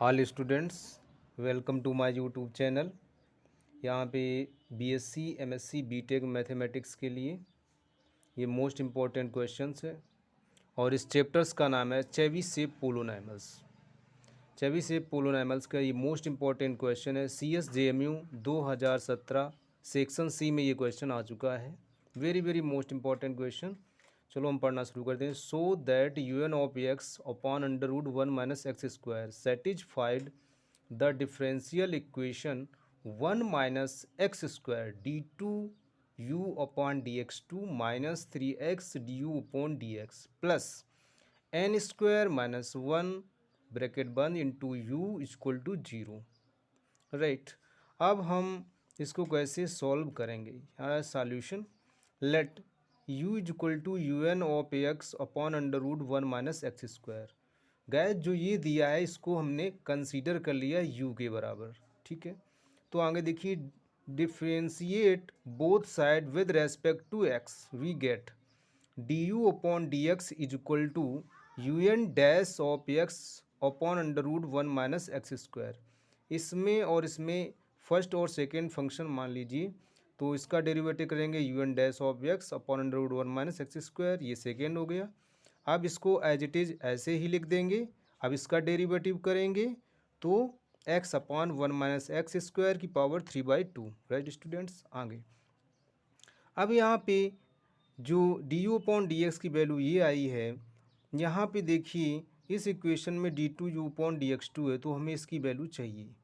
All students welcome to my YouTube channel. यहाँ पे BSc MSc BTech mathematics के लिए ये मोस्ट इम्पॉर्टेंट क्वेश्चंस है और इस चैप्टर्स का नाम है चेबीशेव पोलोनैमल्स। चेबीशेव पोलोनैमल्स का ये मोस्ट इम्पॉर्टेंट क्वेश्चन है। CSJMU 2017 सेक्शन सी में ये क्वेश्चन आ चुका है। Very very most important question. चलो हम पढ़ना शुरू करते हैं। So that UN of x upon under root 1 minus x square satisfied the differential equation 1 minus x square d2u upon dx2 minus 3x du upon dx plus n square minus 1 bracket बंद into u equal to 0। Right, अब हम इसको कैसे solve करेंगे? यहाँ solution let u equal to UN of x upon under root 1 minus x square. गैस जो ये दिया है इसको हमने कंसीडर कर लिया u के बराबर। ठीक है, तो आगे देखिए, differentiate both side with respect to x we get du upon dx is equal to UN dash of x upon under root 1 minus x square. इसमें और इसमें फर्स्ट और सेकेंड फंक्शन मान लीजिए, तो इसका डेरिवेटिव करेंगे UN dash of x upon under root 1 minus x square, ये सेकेंड हो गया। अब इसको एज इट इज़ ऐसे ही लिख देंगे। अब इसका डेरिवेटिव करेंगे तो x upon 1 minus x square की पावर 3/2। राइट स्टूडेंट्स, आगे अब यहाँ पे जो du अपॉन dx की वैल्यू ये आई है, यहाँ पे देखिए इस इक्वेशन में d2u अपॉन dx2 है, तो हमें इसकी वैल्यू चाहिए।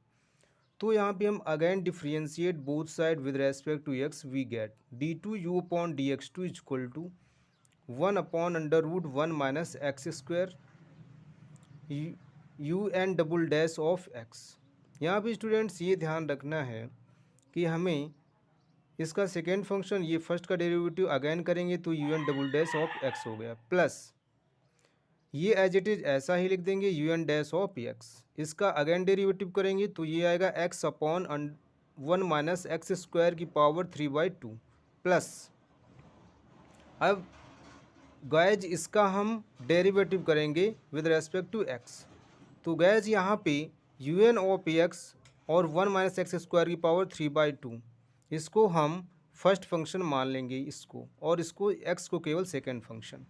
तो यहाँ पे हम again differentiate both side with respect to x we get d2u upon dx2 is equal to 1 upon under root 1 minus x square u n double dash of x। यहाँ पे स्टूडेंट्स ये ध्यान रखना है कि हमें इसका सेकेंड फंक्शन, ये फर्स्ट का डेरिवेटिव अगेन करेंगे तो u n double dash of x हो गया, प्लस ये एज इट इज़ ऐसा ही लिख देंगे UN डैश ऑफ x। इसका अगेन डेरिवेटिव करेंगे तो ये आएगा x upon 1 minus x square की पावर 3/2 प्लस, अब गैज इसका हम डेरिवेटिव करेंगे विद रेस्पेक्ट टू x। तो गैज यहाँ पे UN ऑफ x और 1 माइनस एक्स स्क्वायर की पावर 3/2, इसको हम फर्स्ट फंक्शन मान लेंगे इसको, और इसको x को केवल सेकेंड फंक्शन।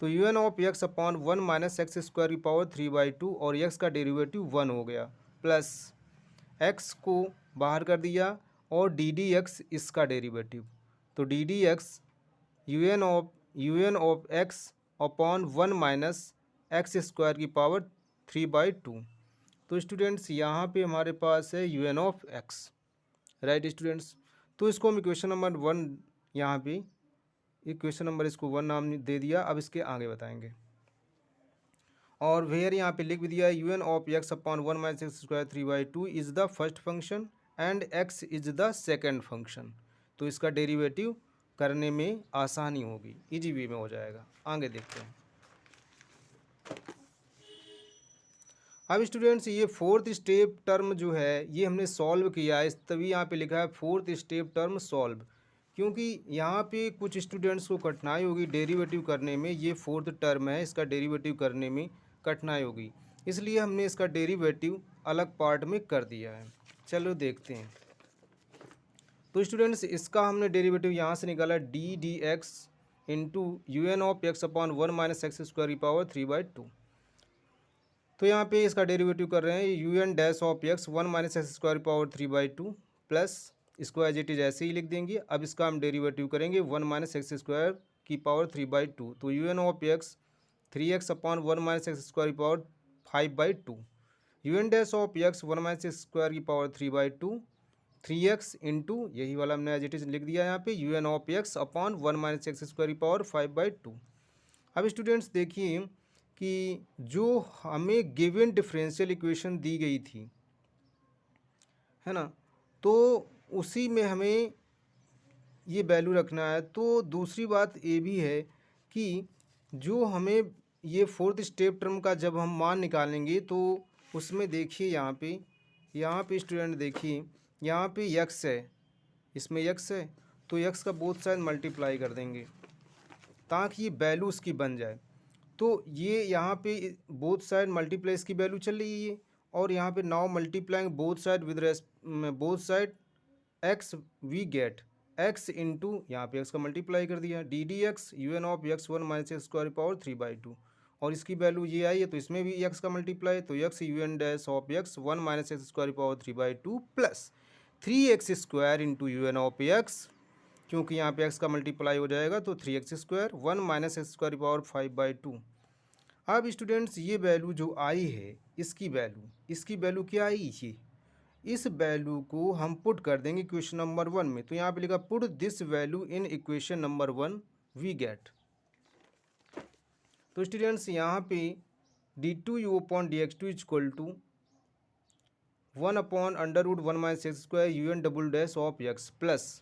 तो UN of x upon 1 minus x square की पावर 3/2 और x का डेरिवेटिव 1 हो गया, प्लस x को बाहर कर दिया और ddx इसका डेरिवेटिव, तो ddx UN of x upon 1 minus x square की पावर 3/2। तो स्टूडेंट्स यहाँ पे हमारे पास है UN of x। Right students, तो इसको हम इक्वेशन नंबर 1 यहाँ पे इक्वेशन नंबर इसको 1 नाम दे दिया। अब इसके आगे बताएंगे, और वेयर यहाँ पे लिख भी दिया UN of x upon 1 minus x square 3/2 is the first function and x is the second function. तो इसका डेरिवेटिव करने में आसानी होगी, इजी वे में हो जाएगा। आगे देखते हैं। अब स्टूडेंट्स ये फोर्थ स्टेप टर्म जो है ये हमने सॉल्व किया है, तभी यहाँ पे लिखा है फोर्थ स्टेप टर्म सॉल्व, क्योंकि यहाँ पे कुछ स्टूडेंट्स को कठिनाई होगी डेरिवेटिव करने में। ये फोर्थ टर्म है, इसका डेरिवेटिव करने में कठिनाई होगी, इसलिए हमने इसका डेरिवेटिव अलग पार्ट में कर दिया है। चलो देखते हैं। तो स्टूडेंट्स इसका हमने डेरिवेटिव यहाँ से निकाला ddx into UN of x upon 1 minus x square की पावर 3/2। तो यहाँ पे इसका डेरिवेटिव कर रहे हैं UN dash of x 1 minus x square की पावर 3/2 प्लस, इसको एज इट इज ऐसे ही लिख देंगे। अब इसका हम डेरिवेटिव करेंगे 1 माइनस एक्स स्क्वायर की पावर 3/2, तो UN of x 3x upon 1 minus x square की power 5/2, UN dash of x 1 minus x square की पावर 3/2 3x इंटू, यही वाला हमने एज इट इज लिख दिया यहाँ पे UN of x upon 1 minus x square की पावर 5/2। अब स्टूडेंट्स देखिए कि जो हमें गिवन डिफरेंशियल इक्वेशन दी गई थी, है ना, तो उसी में हमें ये वैल्यू रखना है। तो दूसरी बात ये भी है कि जो हमें ये फोर्थ स्टेप टर्म का जब हम मान निकालेंगे तो उसमें देखिए यहाँ पे स्टूडेंट देखिए यहाँ पे x है, इसमें x है, तो x का बोथ साइड मल्टीप्लाई कर देंगे ताकि ये वैल्यू उसकी बन जाए। तो ये यहाँ पे बोथ साइड मल्टीप्लाई इसकी वैल्यू चल रही है, और यहाँ पे now multiplying both side x we get x into यहाँ पे एक्स का मल्टीप्लाई कर दिया d d x u n of x one minus x square power 3/2 और इसकी वैल्यू ये आई है तो इसमें भी एक्स का मल्टीप्लाई तो x u n dash of x one minus x square power 3/2 plus 3x² into u n of x क्योंकि यहाँ पे एक्स का मल्टीप्लाई हो जाएगा तो 3x² one minus x square power 5/2। अब स्टूडेंट्स ये वैल्यू जो आई है इसकी वैल्यू क्या आई ये इस वैल्यू को हम पुट कर देंगे इक्वेशन नंबर 1 में। तो यहाँ पे लिखा put this value in equation number 1 we get. तो स्टूडेंट्स यहाँ पे d2u/dx2 equal to 1/√1 minus x square u n double dash of x plus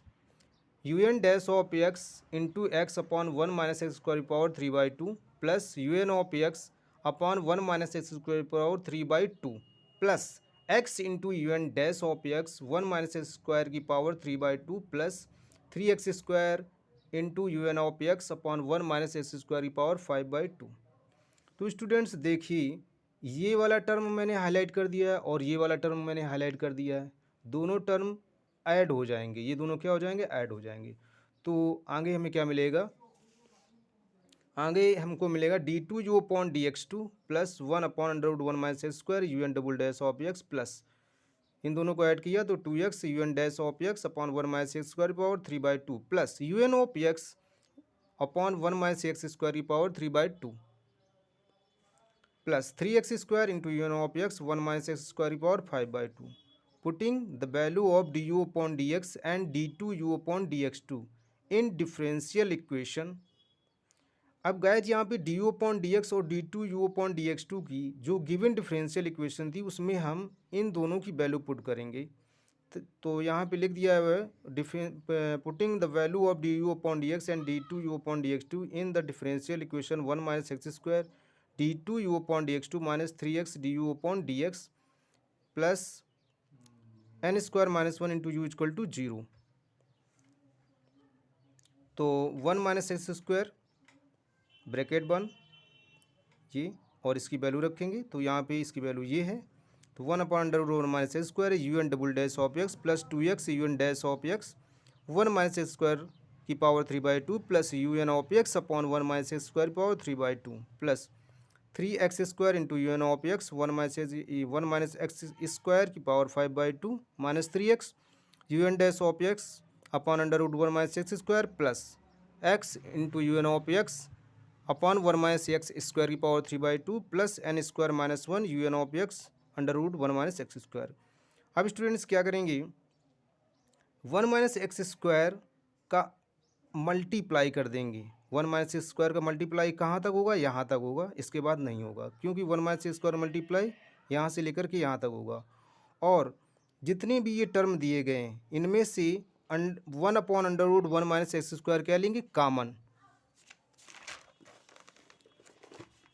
u n dash of x into x upon 1 minus x square power 3/2 plus u n of x upon 1 minus x square power 3/2 plus x into u n dash of x 1 minus x square की power 3/2 plus 3x² into u n of x upon 1 minus x square की power 5/2। तो students देखिए ये वाला term मैंने highlight कर दिया है और ये वाला टर्म मैंने हाईलाइट कर दिया है, दोनों टर्म ऐड हो जाएंगे, ये दोनों क्या हो जाएंगे ऐड हो जाएंगे। तो आगे हमें क्या मिलेगा, आगे हमको मिलेगा d2u/dx2 plus 1/√1 minus x square u n double dash of x plus इन दोनों को ऐड किया तो 2x u n dash of x upon 1 minus x square power 3/2 plus u n of x upon 1 minus x square की power 3/2 plus 3x² into u n of x 1 minus x square की power 5/2 putting the value of du/dx and d2u/dx2 in differential equation। अब guys यहाँ पे du/dx और d2u/dx2 की जो given differential equation थी उसमें हम इन दोनों की वैल्यू पुट करेंगे। तो यहाँ पे लिख दिया हुआ है putting the value of du/dx and d2u/dx2 in the differential equation 1 minus x square d2u/dx2 minus 3x du/dx plus n square minus 1 into u equal to 0। तो 1 माइनस एक्स स्क्वायर ब्रैकेट 1 ये और इसकी वैल्यू रखेंगे तो यहाँ पे इसकी value ये है तो 1/√1 minus x square u n double dash of x plus 2x u n dash of x 1 minus x square की power 3/2 plus u n of x upon 1 minus x square की power 3/2 plus 3x² into u n of x 1 minus x square की power 5/2 minus 3x u n dash of x upon √1 minus x square plus x into u n of x upon 1 minus x square की power 3/2 plus n square minus 1 u n of x √1 minus x square. अब students क्या करेंगे 1 minus x square का multiply कर देंगे। 1 minus x square का multiply कहाँ तक होगा, यहाँ तक होगा, इसके बाद नहीं होगा क्योंकि 1 माइनस एक्स स्क्वायर मल्टीप्लाई यहाँ से लेकर के यहाँ तक होगा। और जितने भी ये टर्म दिए गए हैं इनमें से 1/√1 माइनस एक्स स्क्वायर क्या लेंगे कॉमन।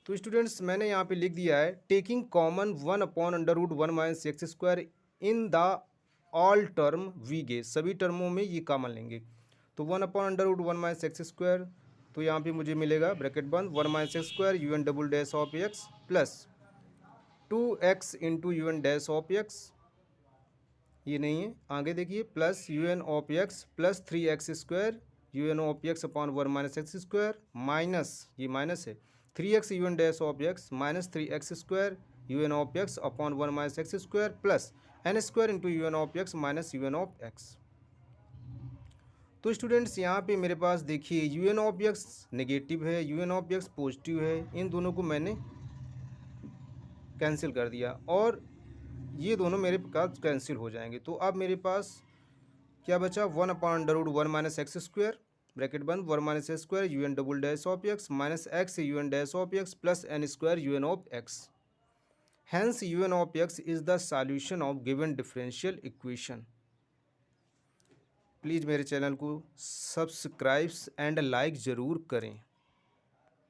तो स्टूडेंट्स मैंने यहाँ पे लिख दिया है taking common 1/√1 minus x square in the all term we get, सभी टर्मों में ये कॉमन लेंगे। तो 1/√1 माइनस एक्स स्क्वायर तो यहाँ पे मुझे मिलेगा ब्रैकेट बंद 1 minus x square u n double dash of x plus 2x into u n dash of x, ये नहीं है आगे देखिए, plus u n of x plus 3x² u n of x upon 1 minus x square minus ये minus है 3x u n dash of x minus 3x² u n of x upon 1 minus x square plus n² into u n of x minus u n of x. तो students यहाँ पे मेरे पास देखिए u n of x negative है, u n of x positive है, इन दोनों को मैंने कैंसिल कर दिया और ये दोनों मेरे पास कैंसिल हो जाएंगे। तो अब मेरे पास क्या बचा 1/√1 माइनस एक्स स्क्वायर ब्रैकेट बंद 1 minus x square u n double dash of x minus x u n dash of x plus n² u n of x. Hence u n of x is the solution of given differential equation. Please मेरे channel को subscribe and like ज़रूर करें।